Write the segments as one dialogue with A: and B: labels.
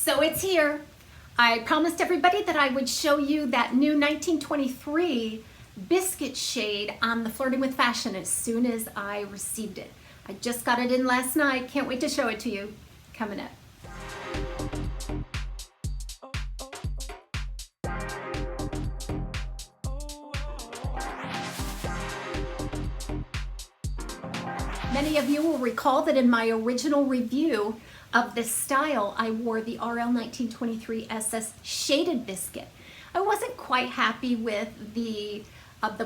A: So it's here. I promised everybody that I would show you that new 1923 biscuit shade on the Flirting with Fashion as soon as I received it. I just got it in last night. Can't wait to show it to you. Coming up. Many of you will recall that in my original review of this style, I wore the RL 1923 SS Shaded Biscuit. I wasn't quite happy with the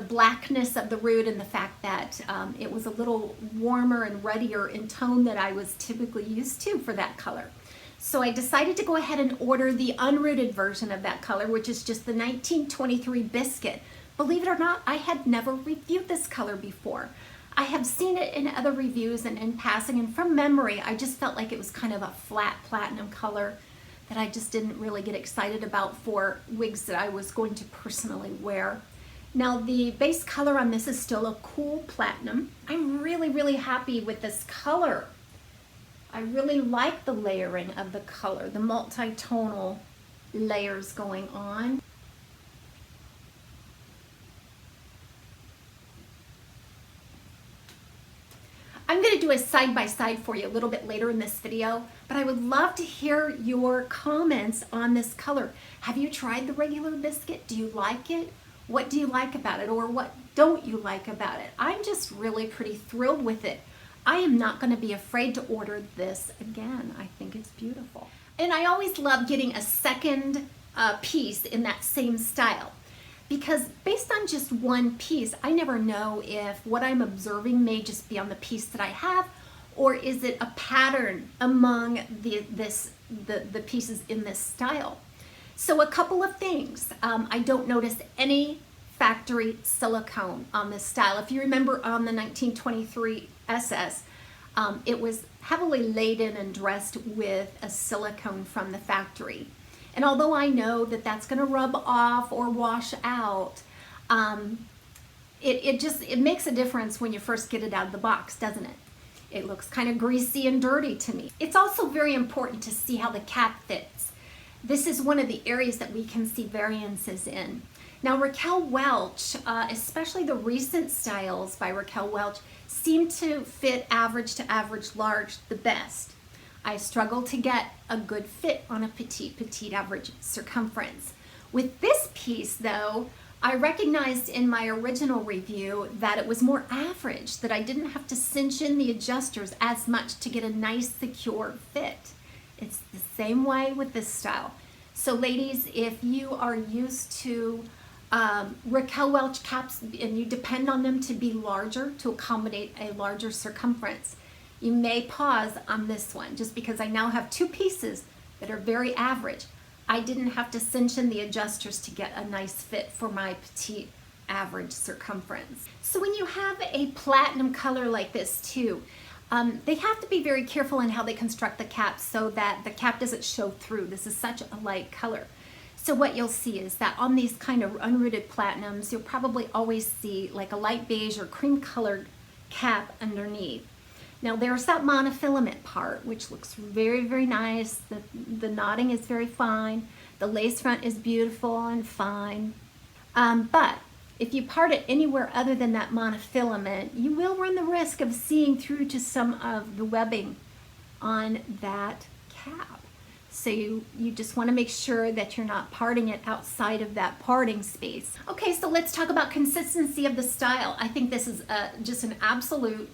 A: blackness of the root and the fact that it was a little warmer and ruddier in tone that I was typically used to for that color. So I decided to go ahead and order the unrooted version of that color, which is just the 1923 Biscuit. Believe it or not, I had never reviewed this color before. I have seen it in other reviews and in passing, and from memory, I just felt like it was kind of a flat platinum color that I just didn't really get excited about for wigs that I was going to personally wear. Now, the base color on this is still a cool platinum. I'm really happy with this color. I really like the layering of the color, the multi-tonal layers going on. I'm going to do a side-by-side for you a little bit later in this video, but I would love to hear your comments on this color. Have you tried the regular biscuit? Do you like it? What do you like about it, or what don't you like about it? I'm just really pretty thrilled with it. I am not going to be afraid to order this again. I think it's beautiful. And I always love getting a second piece in that same style, because based on just one piece, I never know if what I'm observing may just be on the piece that I have, or is it a pattern among the pieces in this style. So a couple of things. I don't notice any factory silicone on this style. If you remember on the 1923 SS, it was heavily laden and dressed with a silicone from the factory. And although I know that that's going to rub off or wash out, it makes a difference when you first get it out of the box, doesn't it? It looks kind of greasy and dirty to me. It's also very important to see how the cap fits. This is one of the areas that we can see variances in. Now, Raquel Welch, especially the recent styles by Raquel Welch, seem to fit average to average large the best. I struggle to get a good fit on a petite average circumference. With this piece though, I recognized in my original review that it was more average, that I didn't have to cinch in the adjusters as much to get a nice secure fit. It's the same way with this style. So ladies, if you are used to Raquel Welch caps and you depend on them to be larger to accommodate a larger circumference, you may pause on this one just because I now have two pieces that are very average. I didn't have to cinch in the adjusters to get a nice fit for my petite average circumference. So when you have a platinum color like this too, they have to be very careful in how they construct the cap so that the cap doesn't show through. This is such a light color. So what you'll see is that on these kind of unrooted platinums, you'll probably always see like a light beige or cream colored cap underneath. Now there's that monofilament part, which looks very nice. The knotting is very fine. The lace front is beautiful and fine. But if you part it anywhere other than that monofilament, you will run the risk of seeing through to some of the webbing on that cap. So you just want to make sure that you're not parting it outside of that parting space. Okay, so let's talk about consistency of the style. I think this is just an absolute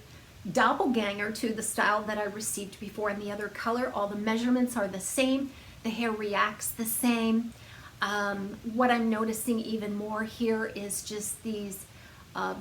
A: doppelganger to the style that I received before in the other color. All the measurements are the same. The hair reacts the same. What I'm noticing even more here is just these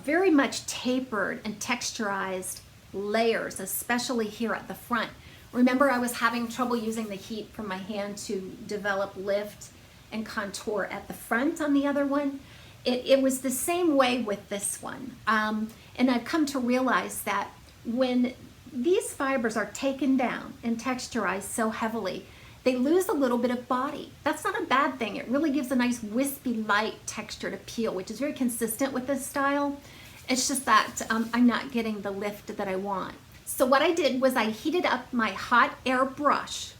A: very much tapered and texturized layers, especially here at the front. Remember, I was having trouble using the heat from my hand to develop lift and contour at the front on the other one. It was the same way with this one. And I've come to realize that when these fibers are taken down and texturized so heavily, they lose a little bit of body. That's not a bad thing. It really gives a nice wispy light texture to peel, which is very consistent with this style. It's just that I'm not getting the lift that I want. So what I did was I heated up my hot air brush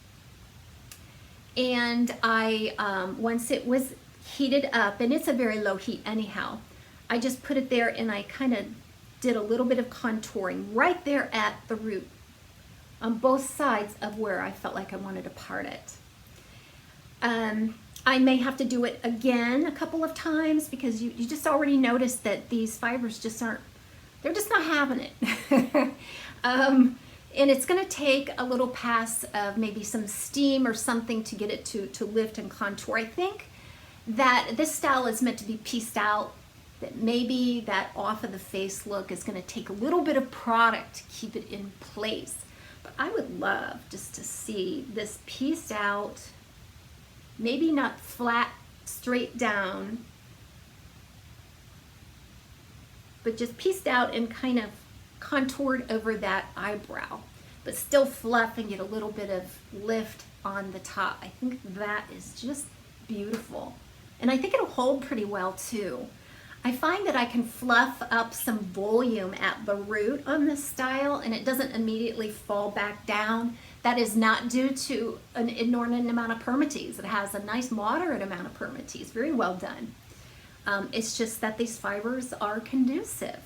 A: And I, once it was heated up, and it's a very low heat anyhow, I just put it there and I kind of did a little bit of contouring right there at the root on both sides of where I felt like I wanted to part it. I may have to do it again a couple of times because you just already noticed that these fibers just aren't, they're just not having it. And it's going to take a little pass of maybe some steam or something to get it to lift and contour. I think that this style is meant to be pieced out, that maybe that off of the face look is going to take a little bit of product to keep it in place. But I would love just to see this pieced out, maybe not flat straight down, but just pieced out and kind of contoured over that eyebrow, but still fluff and get a little bit of lift on the top. I think that is just beautiful. And I think it'll hold pretty well too. I find that I can fluff up some volume at the root on this style and it doesn't immediately fall back down. That is not due to an inordinate amount of permatease. It has a nice moderate amount of permatease, very well done. It's just that these fibers are conducive.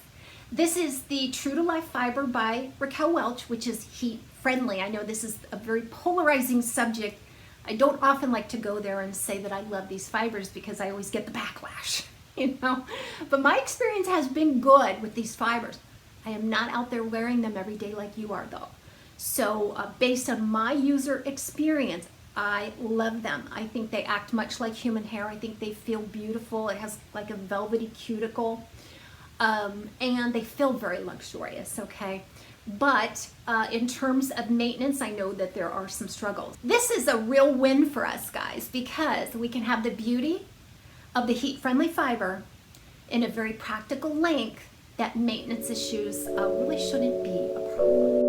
A: This is the True to Life fiber by Raquel Welch, which is heat friendly. I know this is a very polarizing subject. I don't often like to go there and say that I love these fibers because I always get the backlash, you know. But my experience has been good with these fibers. I am not out there wearing them every day like you are though. So based on my user experience, I love them. I think they act much like human hair. I think they feel beautiful. It has like a velvety cuticle. And they feel very luxurious, okay? But in terms of maintenance, I know that there are some struggles. This is a real win for us guys because we can have the beauty of the heat-friendly fiber in a very practical length that maintenance issues really shouldn't be a problem.